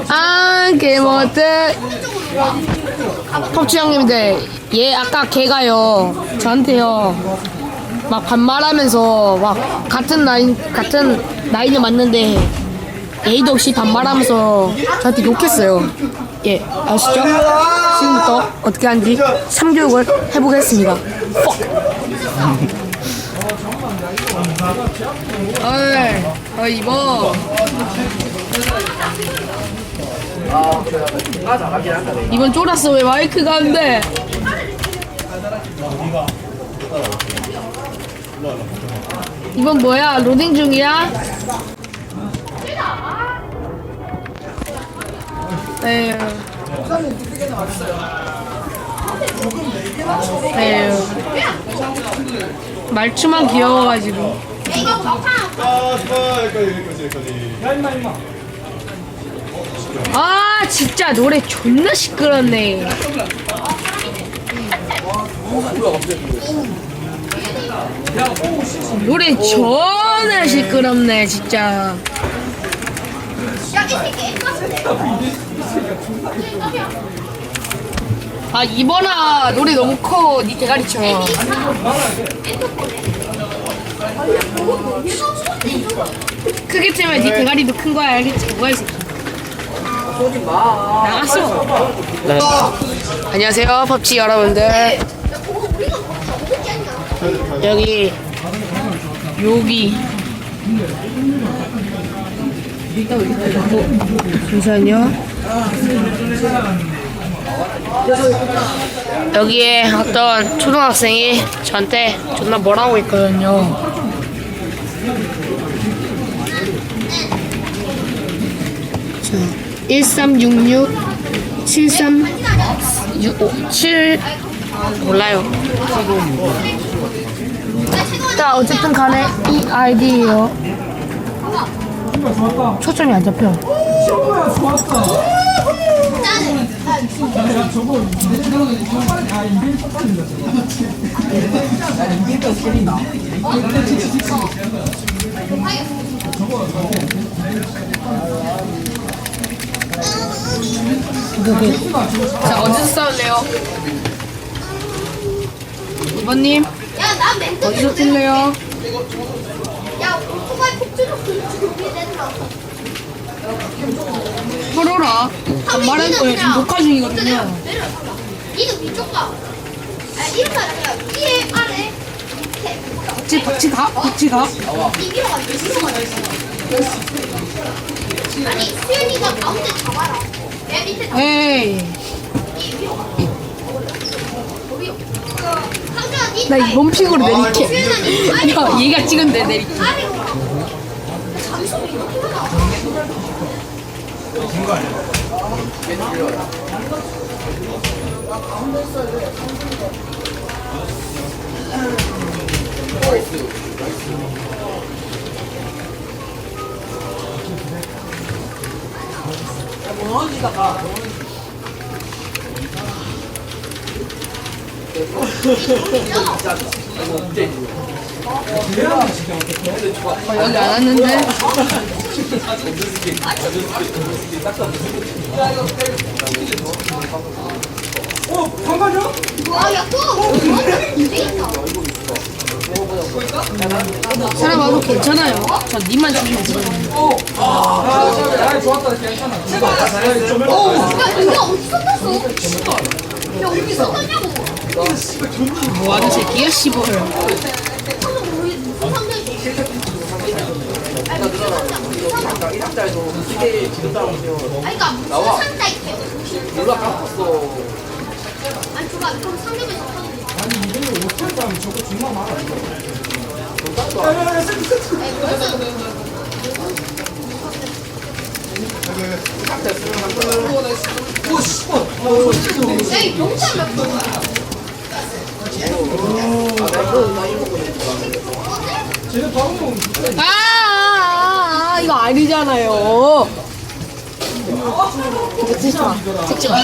아, 개못해. 펍지 형님들, 얘 아까 걔가요, 저한테요, 막 반말하면서, 막, 같은 나이는 맞는데, 예의도 없이 반말하면서 저한테 욕했어요. 예, 아시죠? 지금부터 어떻게 하는지 3교육을 해보겠습니다. 어이, 이거. 이번 쫄았어. 왜 마이크가 안 돼? 이번 뭐야? 로딩 중이야? 에휴. 에휴. 말투만 귀여워가지고. 아, 진짜 노래 존나 시끄럽네. 노래 존나 시끄럽네, 진짜. 아, 이번아, 노래 너무 커. 니 대가리처럼. 크게 틀면 니 대가리도 큰 거야, 알겠지? 뭐야, 이 새끼. 나갔어. 네. 안녕하세요, 펍지 여러분들. 여기 잠시만요. 여기에 어떤 초등학생이 저한테 존나 뭐라고 했거든요. 자, 1366 7365 7 몰라요. 자, 어쨌든 간에 이 아이디예요. 초점이 안 잡혀. 자, 어디서 싸울래요? 2번님 어디서 뛸래요? 야, 오토바이 폭주로 준비된다. 서로라. 말할 거예요. 지금 녹화 중이거든요. 니도 위쪽 가. 아, 이렇게 하자. 위에 아래. 박치 가. 이 위로 가. 위로 가. 아니, 수현이가 가운데 잡아라. 내 밑에 다. 에이. 이 위로 가. 위로. 상준아, 니 나 이 몸픽으로 내릴게. 수현아, 니 아래 가. 야, 얘가 찍은데 내릴게. 아래 가. 잠시만 이렇게 하자. 여기 안 왔는데? 와, 야, 또. 데이터. 사람 와도 괜찮아요. 저 님만 죽이면 되거든요. 야, 이거 어디서 땄어? 야, 어디서 땄냐고. 뭐하는 새끼야, 씨발. 아이가 무슨 상자 있게. 몰라 깎았어. 아니 줘봐. 그럼 상점에서 사는 거. 아니 이거는 5천원 하면 저거 정말 많아. 에이 경찰 몇 번? 이거 아니잖아요. 찍지 마. 찍지 마.